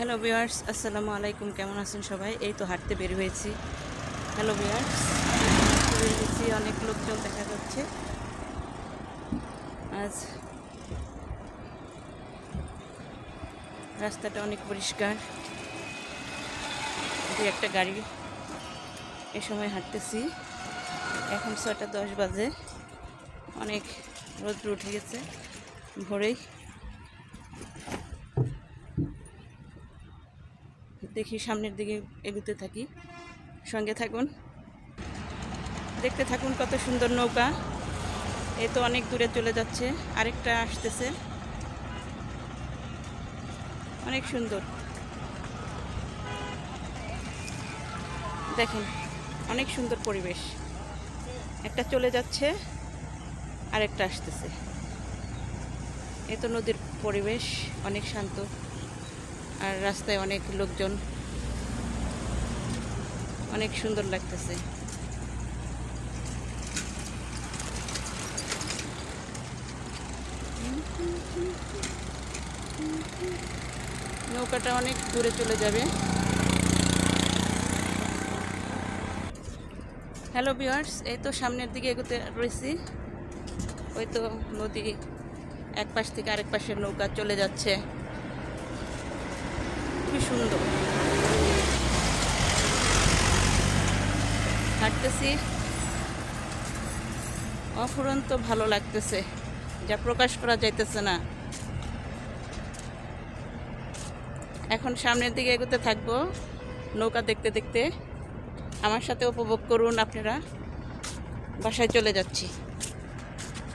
Hello viewers, আসসালামু আলাইকুম। কেমন আছেন সবাই? এই তো হাঁটতে বের হয়েছি। হ্যালো ভিউয়ার্স, বের হয়েছি, অনেক লোকজন দেখা যাচ্ছে। আজ রাস্তাটা অনেক পরিষ্কার। যে একটা গাড়ি এ সময় হাঁটতেছি। এখন 6:10 বাজে। অনেক রোদ্র উঠে গেছে ভোরেই। দেখি সামনের দিকে এগুতে থাকি, সঙ্গে থাকুন, দেখতে থাকুন। কত সুন্দর নৌকা, এই তো অনেক দূরে চলে যাচ্ছে, আরেকটা আসতেছে। অনেক সুন্দর, দেখেন, অনেক সুন্দর পরিবেশ। একটা চলে যাচ্ছে, আরেকটা আসতেছে। এই তো নদীর পরিবেশ অনেক শান্ত, আর রাস্তায় অনেক লোকজন, অনেক সুন্দর লাগতেছে। নৌকাটা অনেক দূরে চলে যাবে। হ্যালো ভিউয়ার্স, এই তো সামনের দিকে এগোতে রয়েছি। ওই তো নদী, এক পাশ থেকে আরেক পাশের নৌকা চলে যাচ্ছে। খুবই সুন্দর হাঁটতেছি, অফুরন্ত ভালো লাগতেছে, যা প্রকাশ করা যাইতেছে না। এখন সামনের দিকে এগোতে থাকবো নৌকা দেখতে দেখতে। আমার সাথে উপভোগ করুন আপনারা। বাসায় চলে যাচ্ছি।